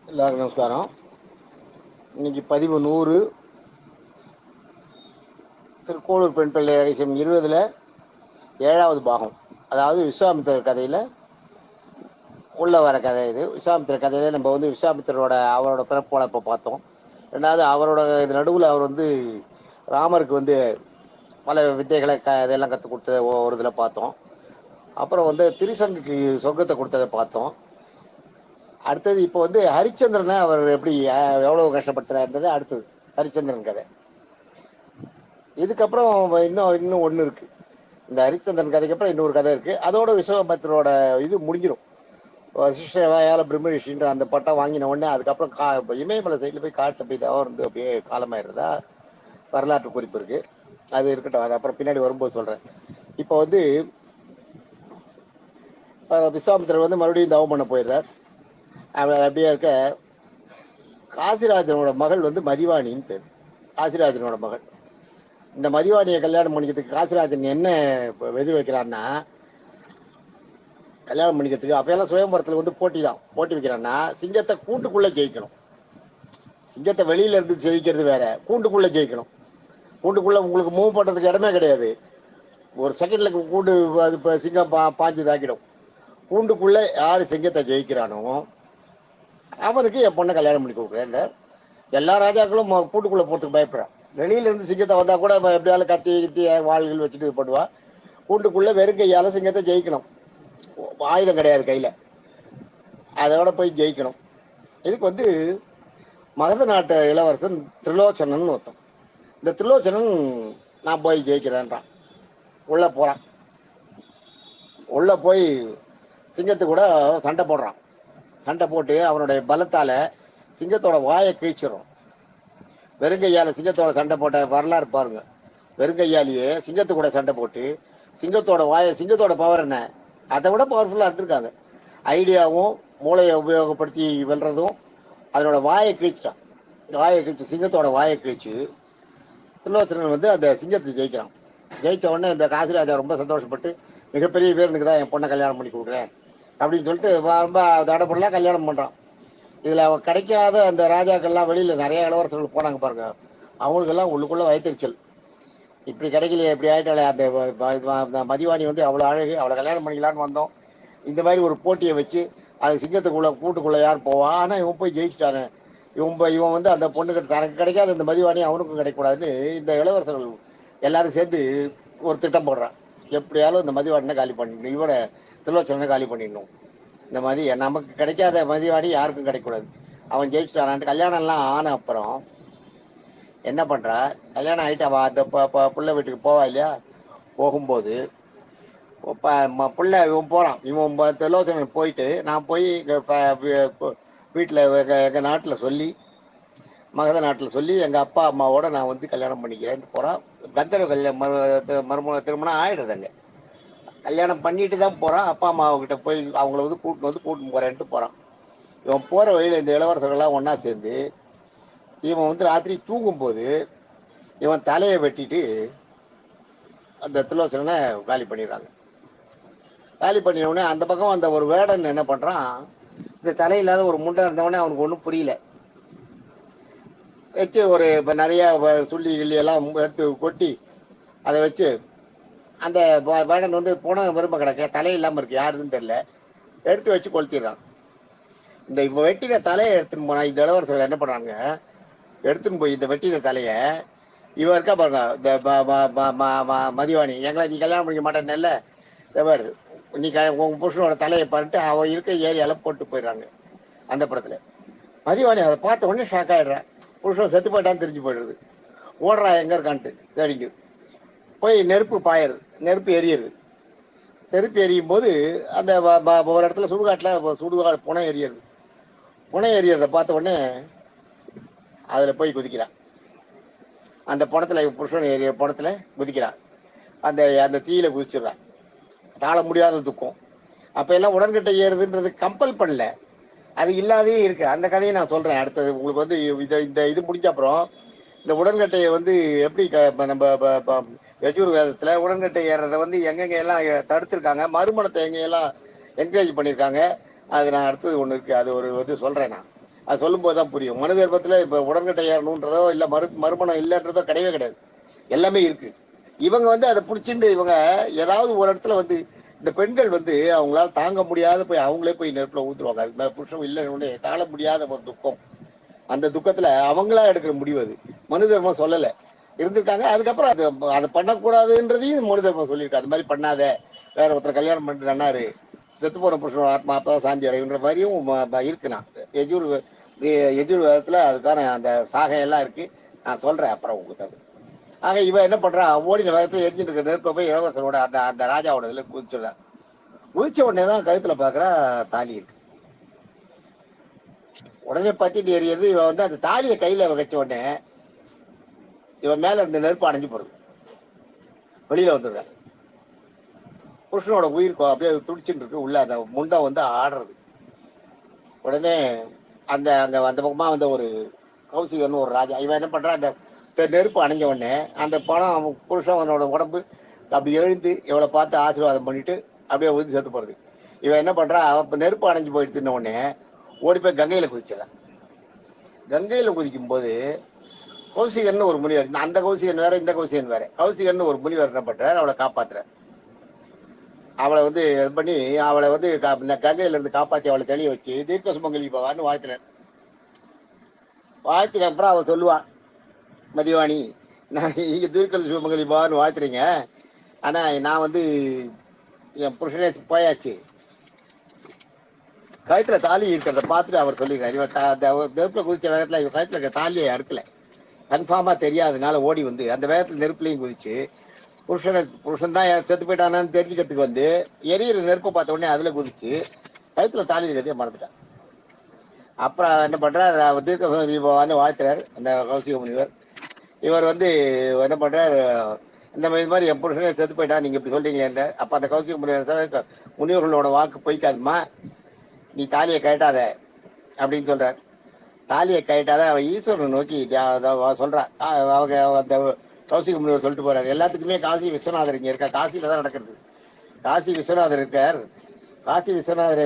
எல்லாருக்கும் நமஸ்காரம். இன்னைக்கு பதிவு 100 திருக்கோளூர் பெண் பிள்ளை ரகசியம் 20ல் 7வது பாகம். அதாவது விஸ்வாமித்திரர் கதையில் உள்ள வர கதை இது. விஸ்வாமித்திரர் கதையில் நம்ம விஸ்வாமித்திரரோட அவரோட பிறப்பு வளர்ப்பை பார்த்தோம். ரெண்டாவது அவரோட இது நடுவில் அவர் ராமருக்கு பல வித்தைகளை இதெல்லாம் கற்றுக் கொடுத்த ஒரு இதில் பார்த்தோம். அப்புறம் திரிசங்குக்கு சொர்க்கத்தை கொடுத்ததை பார்த்தோம். அடுத்தது இப்போ ஹரிச்சந்திரனை அவர் எப்படி எவ்வளவு கஷ்டப்படுத்துறாருன்றது அடுத்தது ஹரிச்சந்திரன் கதை. இதுக்கப்புறம் இன்னும் ஒன்று இருக்கு. இந்த ஹரிச்சந்திரன் கதைக்கு அப்புறம் இன்னொரு கதை இருக்கு. அதோட விஸ்வாமித்திரோட இது முடிஞ்சிடும். சிஷ்யவாயால பிரம்மரிஷின்ற அந்த பட்டம் வாங்கின உடனே அதுக்கப்புறம் இமயமலை சைடில் போய் காட்டில் போய் அவர் அப்படியே காலமாயிடுறதா வரலாற்று குறிப்பு இருக்கு. அது இருக்கட்டும், அது அப்புறம் பின்னாடி வரும்போது சொல்றேன். இப்போ விஸ்வாமித்திரர் மறுபடியும் தவம் பண்ண போயிடுறார். அவர் அப்படியே இருக்க காசிராஜனோட மகள் மதிவாணின்னு பேர். காசிராஜனோட மகள். இந்த மதிவாணியை கல்யாணம் பண்ணிக்கிறதுக்கு காசிராஜன் என்ன வெது வைக்கிறான்னா, கல்யாணம் பண்ணிக்கிறதுக்கு அப்பெல்லாம் சுயம்பரத்துல போட்டி தான். போட்டி வைக்கிறான்னா சிங்கத்தை கூண்டுக்குள்ள ஜெயிக்கணும். சிங்கத்தை வெளியில இருந்து ஜெயிக்கிறது வேற, கூண்டுக்குள்ள ஜெயிக்கணும். கூண்டுக்குள்ள உங்களுக்கு மூவ் பண்றதுக்கு இடமே கிடையாது. ஒரு செகண்ட்ல கூண்டு அது சிங்கம் பாஞ்சு தாக்கிடும். கூண்டுக்குள்ள யாரு சிங்கத்தை ஜெயிக்கிறானோ அவனுக்கு என் பொண்ணை கல்யாணம் பண்ணி கொடுக்குறேன். எல்லா ராஜாக்களும் கூட்டுக்குள்ள போறதுக்கு பயப்படுறான். வெளியில இருந்து சிங்கத்தை வந்தா கூட எப்படியாலும் கத்தி கத்தி வாள்கள் வச்சுட்டு இது பண்ணுவா. கூண்டுக்குள்ள வெறும் கையால சிங்கத்தை ஜெயிக்கணும். ஆயுதம் கிடையாது கையில, அதோட போய் ஜெயிக்கணும். இதுக்கு மகத நாட்டு இளவரசன் திரிலோச்சனன் ஒருத்தன். இந்த திரிலோச்சனன் நான் போய் ஜெயிக்கிறேன்றான். உள்ள போறான். உள்ள போய் சிங்கத்து கூட சண்டை போடுறான். சண்டை போட்டு அவனுடைய பலத்தால சிங்கத்தோட வாயை கிழிச்சிடும். வெறுங்கையால சிங்கத்தோட சண்டை போட்ட வரலாறு பாருங்க. வெறுங்கையாலேயே சிங்கத்து கூட சண்டை போட்டு சிங்கத்தோட வாயை, சிங்கத்தோட பவர் என்ன, அதை விட பவர்ஃபுல்லா இருந்திருக்காங்க. ஐடியாவும் மூளையை உபயோகப்படுத்தி வெல்றதும். அதனோட வாயை கிழிச்சிட்டான். வாயை கிழிச்சு, சிங்கத்தோட வாயை கிழிச்சு திரிலோச்சனன் அந்த சிங்கத்தை ஜெயிக்கிறான். ஜெயிச்ச உடனே இந்த காசிராஜா ரொம்ப சந்தோஷப்பட்டு, மிகப்பெரிய வீரனுக்கு தான் என் பொண்ணை கல்யாணம் பண்ணி கொடுக்குறேன் அப்படின்னு சொல்லிட்டு ரொம்ப தடப்படலாம் கல்யாணம் பண்றான். இதுல அவன் கிடைக்காத அந்த ராஜாக்கள்லாம் வெளியில நிறைய இளவரசர்கள் போனாங்க பாருங்க. அவங்களுக்கெல்லாம் உள்ளுக்குள்ள வயிற்றுச்சல். இப்படி கிடைக்கலையே, இப்படி ஆயிட்டாலே. அந்த மதிவாணி அவ்வளவு அழகு, அவளை கல்யாணம் பண்ணிக்கலான்னு வந்தோம். இந்த மாதிரி ஒரு போட்டியை வச்சு அது சிங்கத்துக்குள்ள கூட்டுக்குள்ள யார் போவா, ஆனா இவன் போய் ஜெயிச்சுட்டானே, இவன் அந்த பொண்ணுக்கிட்ட தனக்கு கிடைக்காத இந்த மதிவாணி அவனுக்கும் கிடைக்கூடாதுன்னு இந்த இளவரசர்கள் எல்லாரும் சேர்ந்து ஒரு திட்டம் போடுறான். எப்படியாலும் இந்த மதிவாணினை காலி பண்ணிடணும், இவனை திரிலோச்சனனை காலி பண்ணிடணும். இந்த மாதிரி நமக்கு கிடைக்காத மதிவாணி யாருக்கும் கிடைக்கூடாது. அவன் ஜெயிச்சுட்டானான்ட்டு கல்யாணம் எல்லாம் ஆன அப்புறம் என்ன பண்றா, கல்யாணம் ஆயிட்டு அவன் அந்த புள்ள வீட்டுக்கு போவா இல்லையா. போகும்போது புள்ள இவன் போறான். இவன் திரிலோச்சனன் போயிட்டு, நான் போய் வீட்டுல எங்க நாட்டுல சொல்லி, மகத நாட்டுல சொல்லி எங்க அப்பா அம்மாவோட நான் கல்யாணம் பண்ணிக்கிறேன்னு போறான். கந்தர்வ கல்யாணம் திருமணம் ஆயிடுறதுங்க. கல்யாணம் பண்ணிட்டு தான் போறான். அப்பா அம்மாவுக்கிட்ட போய் அவங்கள கூட்டின்னு போறேன்ட்டு போறான். இவன் போற வழியில இந்த இளவரசர்கள்லாம் ஒன்னா சேர்ந்து இவன் ராத்திரி தூங்கும் போது இவன் தலையை வெட்டிட்டு அந்த திரிலோச்சனனை காலி பண்ணிடுறாங்க. காலி பண்ணின உடனே அந்த பக்கம் அந்த ஒரு வேடன் என்ன பண்றான், இந்த தலையில்லாத ஒரு முண்டை இருந்தவொடனே அவனுக்கு ஒன்றும் புரியல. வச்சு ஒரு நிறைய சுள்ளி கிள்ளி எல்லாம் எடுத்து கொட்டி அதை வச்சு அந்த வேடன் போன விரும்ப கிடக்க, தலையில்லாம இருக்கு, யாருன்னு தெரியல, எடுத்து வச்சு கொளுத்திடுறான். இந்த வெட்டின தலையை எடுத்துன்னு போனா இந்த இளவரசர்கள் என்ன பண்றாங்க, எடுத்துன்னு போய் இந்த வெட்டின தலைய இவன் இருக்கா பாருங்க, இந்த மதிவாணி, எங்களை நீ கல்யாணம் பண்ணிக்க மாட்டேன்னு நீ உங்க புருஷனோட தலையை பாருட்டு அவன் இருக்க ஏரியால போட்டு போயிடுறாங்க. அந்த படத்துல மதிவாணி அதை பார்த்த உடனே ஷாக் ஆயிடுறான். புருஷன் செத்து போயிட்டான்னு தெரிஞ்சு போயிடுறது. ஓடுறா எங்க இருக்கான்ட்டு தேடிக்குது. போய் நெருப்பு பாயிருது, நெருப்பு எரியுது. நெருப்பு எரியும் போது அந்த ஒரு இடத்துல சுடுகாட்டுல புனை எரியுது. புனை எரியறத பார்த்த உடனே அதுல போய் குதிக்கிறான். அந்த பணத்துல புருஷன் எரிய பணத்துல குதிக்கிறான். அந்த அந்த தீயில குதிச்சிடுறான். தாழ முடியாத துக்கம். அப்ப எல்லாம் உடன்கட்டை ஏறுதுன்றது கம்பல் பண்ணல, அது இல்லாதே இருக்கு. அந்த கதையை நான் சொல்றேன் அடுத்தது உங்களுக்கு. இந்த இது முடிஞ்ச அப்புறம் இந்த உடன்கட்டையை எப்படி நம்ம யஜுர் வேதத்துல உடன்கட்டை ஏறதை எங்கெங்க எல்லாம் தடுத்திருக்காங்க, மறுமணத்தை எங்கெல்லாம் என்கரேஜ் பண்ணியிருக்காங்க, அது நான் அடுத்தது ஒண்ணு இருக்கு, அது ஒரு சொல்றேன் நான். அது சொல்லும் போதுதான் புரியும். மனு தர்மத்துல இப்ப உடன்கட்டை ஏறணுன்றதோ இல்ல மறுமணம் இல்லைன்றதோ கிடையவே கிடையாது. எல்லாமே இருக்கு. இவங்க வந்து அதை பிடிச்சிட்டு இவங்க ஏதாவது ஒரு இடத்துல வந்து இந்த பெண்கள் வந்து அவங்களால தாங்க முடியாத போய் அவங்களே போய் நெருப்புல ஊத்துருவாங்க. அது மாதிரி புருஷன் இல்லைன்னு தாழ முடியாத ஒரு துக்கம். அந்த துக்கத்துல அவங்களா எடுக்கிற முடிவு அது. மனு தர்மம் சொல்லல இருந்திருக்காங்க. அதுக்கப்புறம் அது அதை பண்ணக்கூடாதுன்றதையும் மனு தர்மம் சொல்லியிருக்கு. அது மாதிரி பண்ணாத, வேற ஒருத்தர் கல்யாணம் பண்ணிட்டு நன்னாரு, செத்து போன புருஷனோட ஆத்மா அப்பதான் சாந்தி அடைகின்ற மாதிரியும் இருக்கு. நான் எஜுர் விதத்துல அதுக்கான அந்த சாகையெல்லாம் இருக்கு. நான் சொல்றேன் அப்புறம் உங்களுக்கு. ஆக இவன் என்ன பண்றான், ஓடின வேகத்துல எரிஞ்சிட்டு இருக்க நெருப்ப போய் இளவரசனோட அந்த அந்த ராஜாவோட இதுல குதிச்சுடுறான். குதிச்ச உடனே தான் கழுத்துல பாக்குறா தாலி இருக்கு. உடனே பத்திட்டு எறியது. இவன் வந்து அந்த தாலியை கையில வச்ச உடனே இவன் மேல இருந்த நெருப்பு அணைஞ்சு போறது. வெளியில வந்துடுற புருஷனோட உயிர் அப்படியே துடிச்சுட்டு இருக்கு. உள்ள அந்த முண்டை வந்து ஆடுறது. உடனே அந்த அங்க அந்த பக்கமா வந்து ஒரு கௌசிகன்னு ஒரு ராஜா. இவன் என்ன பண்றான், அந்த நெருப்பு அணைஞ்ச உடனே அந்த பணம் புருஷனோட உடம்பு அப்படி எழுந்து இவளை பார்த்து ஆசீர்வாதம் பண்ணிட்டு அப்படியே உறுதி செத்து போறது. இவன் என்ன பண்றான், நெருப்பு அணைஞ்சு போயிட்டு உடனே ஓடி போய் கங்கையில குதிச்சிடறான். கங்கையில குதிக்கும் போது கௌசிகன் ஒரு முனிவர், அந்த கௌசிகன் வேற இந்த கௌசிகன் வேற. கௌசிகன் ஒரு முனிவர் என்ன பண்றாரு, அவளை காப்பாத்துற. அவளை வந்து இது பண்ணி அவளை வந்து கங்கையில இருந்து காப்பாத்தி அவளை தெளிய வச்சு தீர்க்க சுமங்கலி பவான்னு வாழ்த்தினேன். வாழ்த்தின அப்புறம் அவ சொல்லுவான், மதிவாணி நான் இங்க தீர்க்க சுமங்கலி பவான்னு வாழ்த்துறீங்க, ஆனா நான் வந்து என் புருஷனே போயாச்சு, கழுத்துல தாலி இருக்கிறத பார்த்துட்டு அவர் சொல்லிடுறாரு. இவன் நெருப்புல குதிச்ச வேகத்துல இவன் கழுத்துல இருக்க தாலியை அறுக்கல, கன்ஃபார்மா தெரியாதனால ஓடி வந்து அந்த வேகத்துல நெருப்புலையும் குதிச்சு புருஷன் தான் செத்து போயிட்டானான்னு தெரிஞ்சுக்கிறதுக்கு வந்து எரியிற நெருப்பை பார்த்த உடனே அதுல குதிச்சு கழுத்துல தாலி இருக்கிறதே மறந்துட்டான். அப்புறம் என்ன பண்றாரு, தீர்க்க வாழ்த்துறாரு அந்த கௌசிக முனிவர். இவர் வந்து என்ன பண்றாரு, இந்த மாதிரி என் புருஷனே செத்து போயிட்டா நீங்க இப்படி சொல்றீங்களே. அப்ப அந்த கௌசிக முனிவர், முனிவர்களோட வாக்கு பொய்க்காதுமா, நீ தாலியை கழட்டாத அப்படின்னு சொல்றாரு. தாலியை கழட்டாத அவ ஈஸ்வரனை நோக்கி சொல்றான். அவங்க அந்த கௌசிக முனிவர் சொல்லிட்டு போறாரு, எல்லாத்துக்குமே காசி விஸ்வநாதர் இங்க இருக்கா, காசியில தான் நடக்கிறது. காசி விஸ்வநாதர் இருக்கார், காசி விஸ்வநாதரை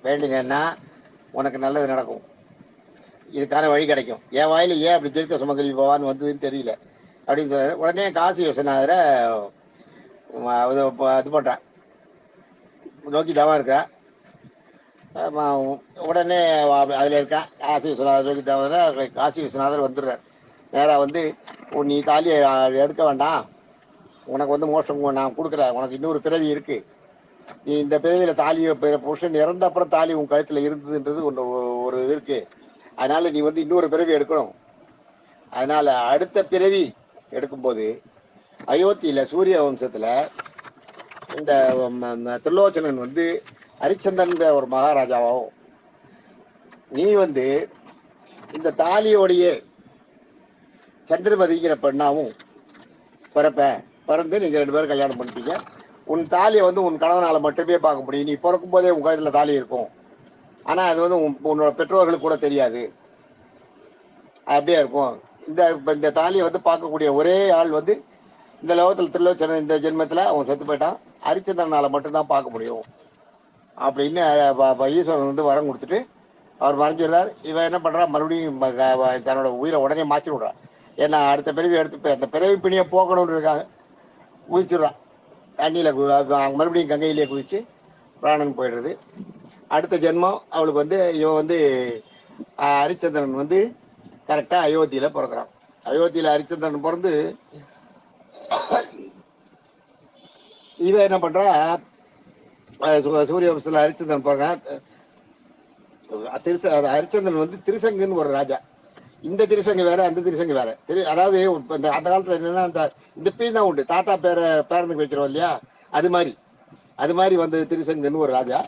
வேண்டுங்கன்னா உனக்கு நல்லது நடக்கும், இதுக்கான வழி கிடைக்கும். என் வாயில ஏன் அப்படி தீர்க்க சுமங்கலி போவான்னு வந்ததுன்னு தெரியல அப்படின்னு சொல்றாரு. உடனே காசி விஸ்வநாதரை இது பண்றான், நோக்கி தவா இருக்கா. உடனே அதுல இருக்கா காசி விஸ்வநாதர் நோக்கி தவற. காசி விஸ்வநாதர் வந்துடுறார். நேரா வந்து, நீ தாலியை எடுக்க வேண்டாம், உனக்கு வந்து மோட்சம் நான் கொடுக்குறேன், உனக்கு இன்னொரு பிறவி இருக்கு, நீ இந்த பிறவியில தாலியை புருஷன் இறந்த அப்புறம் தாலி உன் கழுத்துல இருந்ததுன்றது ஒரு இது இருக்கு, அதனால நீ வந்து இன்னொரு பிறவி எடுக்கணும். அதனால அடுத்த பிறவி எடுக்கும்போது அயோத்தியில சூரிய வம்சத்துல இந்த திரிலோச்சனன் வந்து ஹரிச்சந்திரன் ஒரு மகாராஜாவும், நீ வந்து இந்த தாலியோடைய சந்திரமதிங்கிற பெண்ணாவும் பிறந்து நீங்க 2 பேரும் கல்யாணம் பண்ணிட்டீங்க. உன் தாலியை வந்து உன் கணவனால மட்டுமே பார்க்க முடியும். நீ பிறக்கும் போதே உன் கழுத்துல தாலி இருக்கும், ஆனா அது வந்து உன்னோட பெற்றோர்களுக்கு கூட தெரியாது, அப்படியே இருக்கும். இந்த தாலியை வந்து பார்க்கக்கூடிய ஒரே ஆள் வந்து இந்த லோகத்துல திரிலோச்சனன் இந்த ஜென்மத்துல அவன் செத்து போயிட்டான், ஹரிச்சந்திரனால மட்டும்தான் பார்க்க முடியும் அப்படின்னு ஈஸ்வரன் வந்து வரம் கொடுத்துட்டு அவர் மறைஞ்சிடுறார். இவன் என்ன பண்றான், மறுபடியும் தன்னோட உயிரை உடனே மாற்றி விடுறான். ஏன்னா அடுத்த பிறவி எடுத்து அந்த பிறவி பிணியை போக்கணுன்றதுக்காக குதிச்சிடுறான் தண்ணியில. மறுபடியும் கங்கையிலேயே குதிச்சு பிராணன் போயிடுறது. அடுத்த ஜென்மம் அவளுக்கு வந்து இவன் வந்து ஹரிச்சந்திரன் வந்து கரெக்டா அயோத்தியில பிறக்கிறான். அயோத்தியில ஹரிச்சந்திரன் பிறந்து இவன் என்ன பண்றா, சூரிய வம்சத்துல ஹரிச்சந்திரன் பிறக்கிறான். ஹரிச்சந்திரன் வந்து திருசங்குன்னு ஒரு ராஜா. இந்த திருசங்கு வேற அந்த திருசங்கு வேற. அதாவது அந்த காலத்துல என்னன்னா இந்த பேர் தான் உண்டு, தாத்தா பேரனுக்கு வைக்கிறோம் இல்லையா, அது மாதிரி வந்து திருசங்குன்னு ஒரு ராஜா.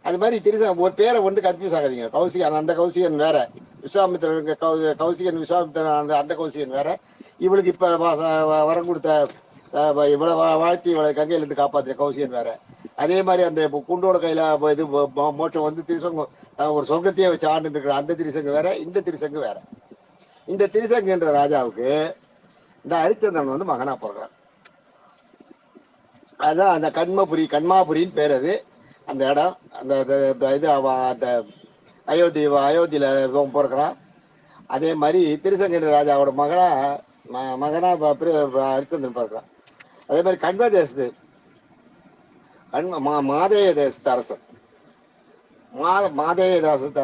அது மாதிரி திருசங்க ஒரு பேரை வந்து கன்ஃபியூஸ் ஆகாதீங்க. கௌசிகன் அந்த கௌசிகன் வேற, விஸ்வாமித்திரனுக்கு கௌசிகன் விஸ்வாமித்திரன் அந்த கௌசிகன் வேற. இவளுக்கு இப்ப வரம் கொடுத்த இவ்வளவு வாழ்த்தி இவளை கையில இருந்து காப்பாத்துற கௌசிகன் வேற. அதே மாதிரி அந்த குண்டோட கையில இது மோட்சம் வந்து திருசங்கம் ஒரு சொர்க்கத்தையே வச்சு ஆண்டு இருக்கிற அந்த திருசங்கு வேற, இந்த திருசங்கு வேற. இந்த திருசங்கு என்ற ராஜாவுக்கு இந்த ஹரிச்சந்திரன் வந்து மகனா பிறகுறான். அதுதான் அந்த கண்மாபுரின்னு பேர். அது அந்த இடம், அந்த இது அந்த அயோத்தியில இவன் பிறக்கிறான். அதே மாதிரி திருசங்கர ராஜாவோட மகனா ஹரிச்சந்திரன் பிறக்கிறான். அதே மாதிரி கண்வ தேசத்து மாதேய தேசத்து அரசன் மாதேய தேசத்து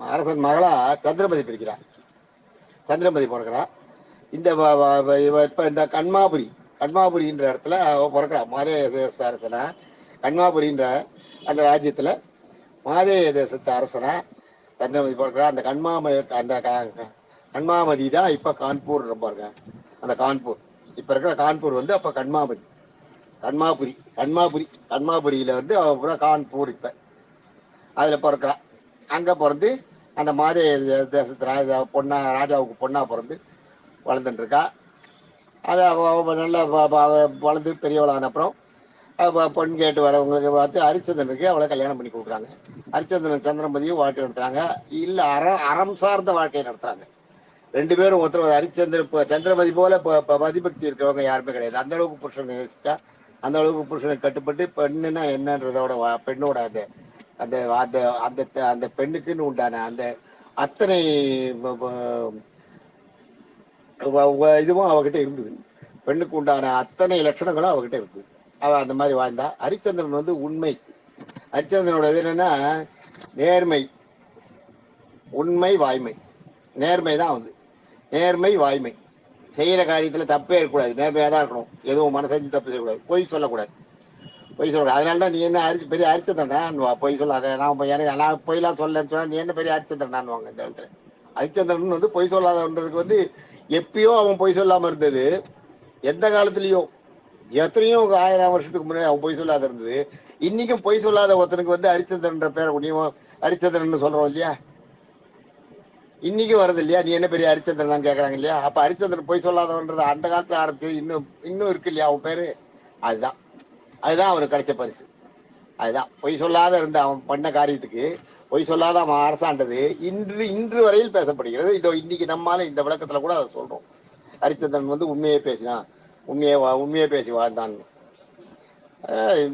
அரசன் மகளா சந்திரமதி பிரிக்கிறான். சந்திரமதி பிறக்கிறான். இப்ப இந்த கண்மாபுரின்ற இடத்துல பிறக்கிறா. மாதேய தேச அரசனா கண்மாபுரின்ற அந்த ராஜ்யத்துல மாதேய தேசத்து அரசனா சந்திரமதி பிறக்கிறா. அந்த கண்மாமதி தான் இப்ப கான்பூர் பாருங்க. அந்த கான்பூர் இப்ப இருக்கிற கான்பூர் வந்து அப்ப கண்மாபுரியில வந்து அவ கான்பூர் இப்ப அதுல பிறக்கிறா. அங்க பிறந்து அந்த மாதேய தேசத்து ராஜாவுக்கு பொண்ணா பிறந்து வளர்ந்துட்டு இருக்கா. அது நல்லா வளர்ந்து பெரியவளான அப்புறம் பொண்ணு கேட்டு வரவங்களுக்கு பார்த்து ஹரிச்சந்திரனுக்கு அவளை கல்யாணம் பண்ணி கொடுக்குறாங்க. ஹரிச்சந்திரன் சந்திரமதியும் வாழ்க்கை நடத்துறாங்க. இல்ல அறம் சார்ந்த வாழ்க்கையை நடத்துறாங்க. ரெண்டு பேரும் ஒருத்தர் சந்திரமதி போல பதிபக்தி இருக்கிறவங்க யாருமே கிடையாது. அந்த அளவுக்கு புருஷனை நேசிச்சா, அந்த அளவுக்கு புருஷனுக்கு கட்டுப்பட்டு பெண்ணுன்னா என்னன்றதோட பெண்ணோட அந்த அந்த அந்த அந்த பெண்ணுக்குன்னு உண்டான அந்த அத்தனை இதுவும் அவகிட்ட இருந்தது. பெண்ணுக்கு உண்டான அத்தனை லட்சணங்களும் அவகிட்ட இருந்தது. அவ அந்த மாதிரி வாழ்ந்தா. ஹரிச்சந்திரன் வந்து உண்மை. ஹரிச்சந்திரனோட இது என்னன்னா நேர்மை, உண்மை, வாய்மை. நேர்மை தான் வந்து நேர்மை, வாய்மை. செய்யற காரியத்துல தப்பே இருக்கக்கூடாது. நேர்மையா தான் இருக்கணும். எதுவும் மனசஞ்சு தப்பு செய்யக்கூடாது. பொய் சொல்லக்கூடாது. அதனாலதான் நீ என்ன பெரிய ஹரிச்சந்திரன் பொய் சொல்லாத. நான் பொய்லாம் சொல்லலன்னு சொன்னா நீ என்ன பெரிய ஹரிச்சந்திரன் வாங்க. இந்த இடத்துல ஹரிச்சந்திரன் வந்து பொய் சொல்லாதன்றதுக்கு வந்து எப்பயோ அவன் பொய் சொல்லாம இருந்தது. எந்த காலத்திலயோ எத்தனையோ 1000 வருஷத்துக்கு முன்னாடி அவன் பொய் சொல்லாத இருந்தது. இன்னைக்கும் பொய் சொல்லாத ஒருத்தனுக்கு வந்து ஹரிச்சந்திரன் பேரை முடியும் ஹரிச்சந்திரன் சொல்றோம் இல்லையா, இன்னைக்கும் வருது இல்லையா. நீ என்ன பெரிய ஹரிச்சந்திரன் கேக்குறாங்க இல்லையா. அப்ப ஹரிச்சந்திரன் பொய் சொல்லாதவன்றது அந்த காலத்துல ஆரம்பிச்சது இன்னும் இருக்கு இல்லையா அவன் பேரு. அதுதான் அவனுக்கு கிடைச்ச பரிசு. அதுதான் பொய் சொல்லாத இருந்த அவன் பண்ண காரியத்துக்கு பொய் சொல்லாத அவன் அரசாண்டது இன்று வரையில் பேசப்படுகிறது. இதோ இன்னைக்கு நம்மால இந்த விளக்கத்துல கூட அதை சொல்றோம். ஹரிச்சந்திரன் வந்து உண்மையே பேசினான், உண்மையே பேசி வாழ்ந்தான்.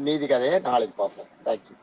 மீதி கதையை நாளைக்கு பார்ப்போம். தேங்க்யூ.